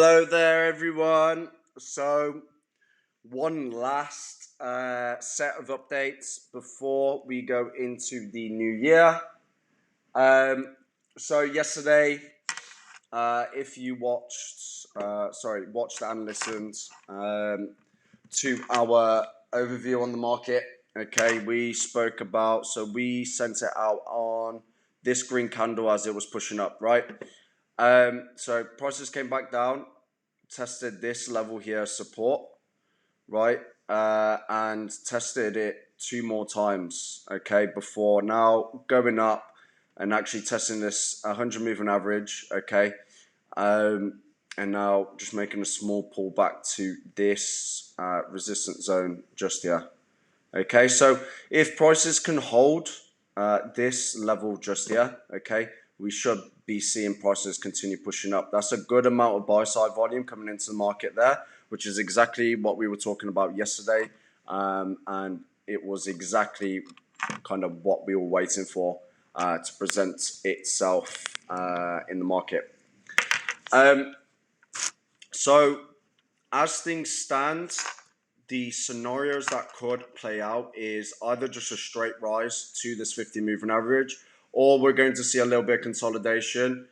Hello there, everyone. So, one last set of updates before we go into the new year. So yesterday, if you watched and listened to our overview on the market, okay, we spoke about, so we sent it out on this green candle as it was pushing up, right? So prices came back down, tested this level here, support, right? And tested it 2 more times, okay, before now going up and actually testing this 100 moving average, okay? And now just making a small pullback to this resistance zone just here. Okay, so if prices can hold this level just here, okay, we should be seeing prices continue pushing up. That's a good amount of buy side volume coming into the market there, which is exactly what we were talking about yesterday. And it was exactly kind of what we were waiting for to present itself in the market. So as things stand, the scenarios that could play out is either just a straight rise to this 50 moving average, or we're going to see a little bit of consolidation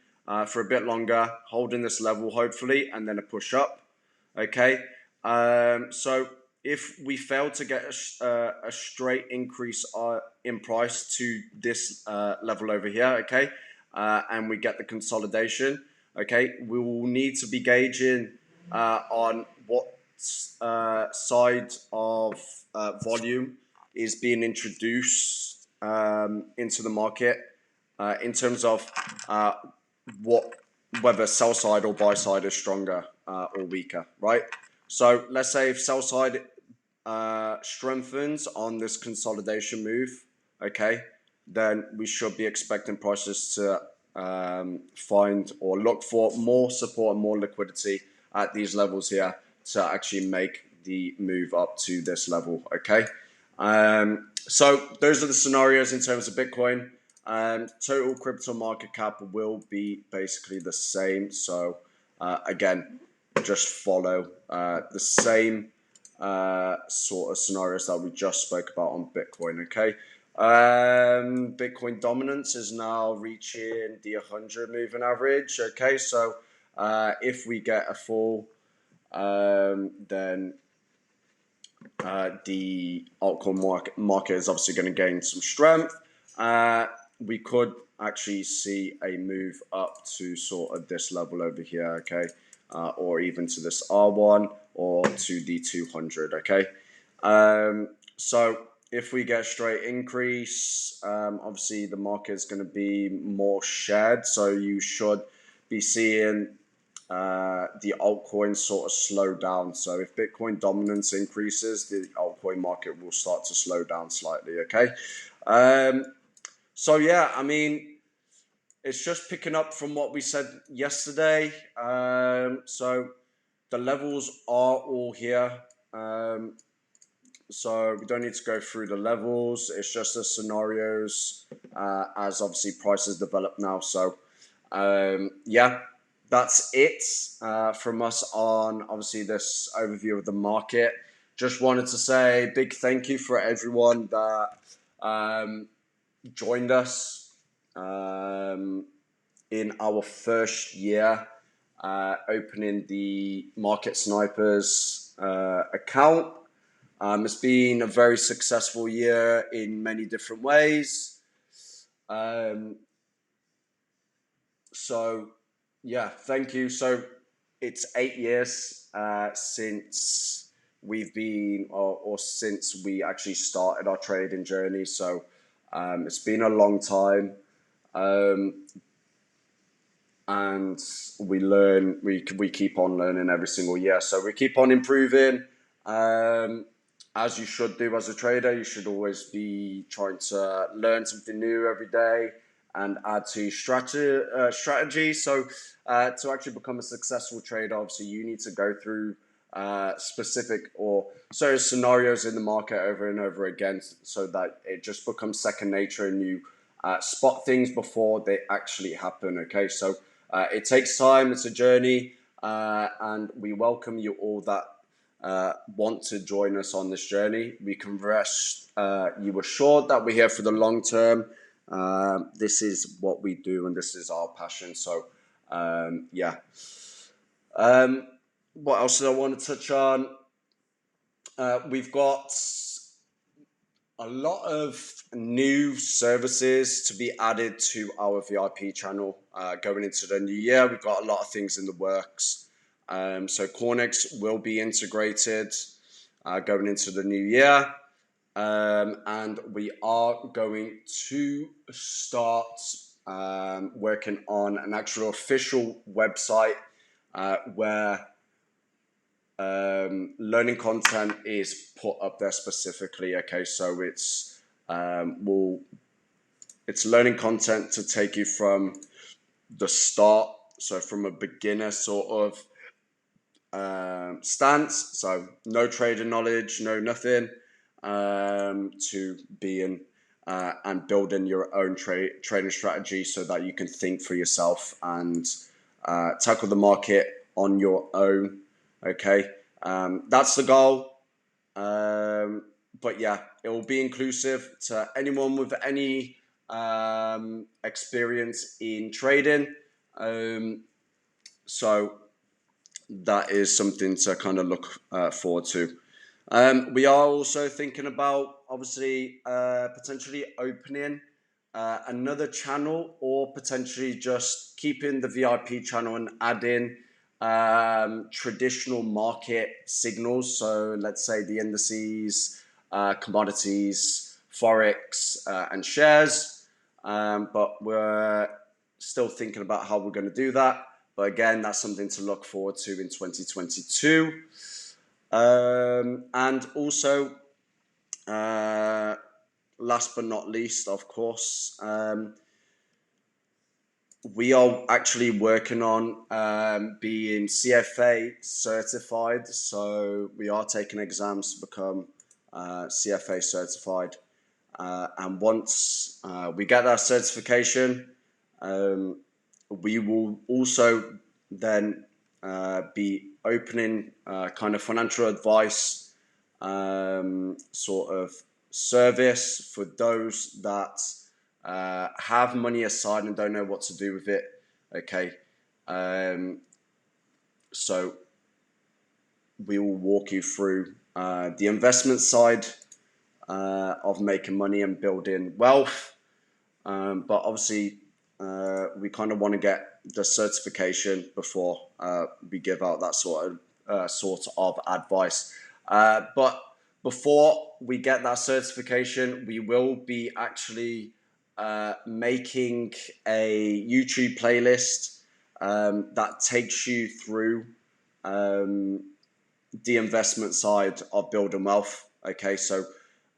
for a bit longer, holding this level hopefully, and then a push up. Okay, so if we fail to get a straight increase in price to this level over here, okay, and we get the consolidation, okay, we will need to be gauging on what side of volume is being introduced into the market in terms of whether sell side or buy side is stronger or weaker, right? So let's say if sell side strengthens on this consolidation move, okay, then we should be expecting prices to find or look for more support and more liquidity at these levels here to actually make the move up to this level, okay? So those are the scenarios in terms of Bitcoin. Total crypto market cap will be basically the same. So again, just follow the same sort of scenarios that we just spoke about on Bitcoin, okay? Bitcoin dominance is now reaching the 100 moving average, okay? So if we get a full, then the altcoin market is obviously going to gain some strength. We could actually see a move up to sort of this level over here, okay? Or even to this R1 or to the 200, okay? So if we get a straight increase, obviously the market is going to be more shared. So you should be seeing the altcoins sort of slow down. So if Bitcoin dominance increases, the altcoin market will start to slow down slightly, okay? So yeah, I mean, it's just picking up from what we said yesterday. So the levels are all here. So we don't need to go through the levels. It's just the scenarios as obviously prices develop now. So yeah, that's it from us on obviously this overview of the market. Just wanted to say big thank you for everyone that joined us in our first year opening the Market Snipers account. It's been a very successful year in many different ways. So yeah, thank you. So it's 8 years since we've been, or since we actually started our trading journey. So it's been a long time. And we learn, we keep on learning every single year. So we keep on improving. As you should do as a trader, you should always be trying to learn something new every day and add to your strategy. So to actually become a successful trader, obviously you need to go through specific or certain scenarios in the market over and over again so that it just becomes second nature and you spot things before they actually happen, okay? So it takes time, it's a journey, and we welcome you all that want to join us on this journey. We can rest you assured that we're here for the long term. This is what we do, and this is our passion. So, yeah. What else did I want to touch on? We've got a lot of new services to be added to our VIP channel going into the new year. We've got a lot of things in the works. So Cornix will be integrated going into the new year. And we are going to start working on an actual official website where learning content is put up there specifically. Okay, so it's it's learning content to take you from the start, so from a beginner sort of stance, so no trading knowledge, no nothing, to being and building your own trading strategy so that you can think for yourself and tackle the market on your own. Okay, that's the goal. But yeah, it will be inclusive to anyone with any experience in trading. So that is something to kind of look forward to. We are also thinking about obviously potentially opening another channel, or potentially just keeping the VIP channel and adding traditional market signals. So let's say the indices, commodities, forex, and shares. But we're still thinking about how we're going to do that. But again, that's something to look forward to in 2022. And also, last but not least, of course, we are actually working on being CFA certified. So we are taking exams to become CFA certified. And once we get that certification, we will also then be opening kind of financial advice sort of service for those that have money aside and don't know what to do with it. Okay, so we will walk you through the investment side of making money and building wealth, but obviously we kind of want to get the certification before we give out that sort of advice. But before we get that certification, we will be actually making a YouTube playlist that takes you through the investment side of building wealth. Okay, so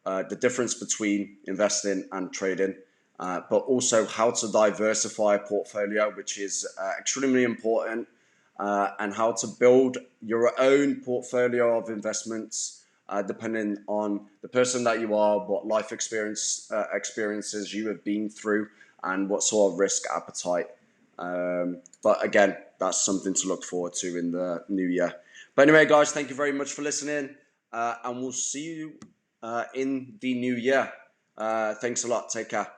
the difference between investing and trading, but also how to diversify a portfolio, which is extremely important, and how to build your own portfolio of investments, depending on the person that you are, what life experiences you have been through, and what sort of risk appetite. But again, that's something to look forward to in the new year. But anyway, guys, thank you very much for listening, and we'll see you in the new year. Thanks a lot. Take care.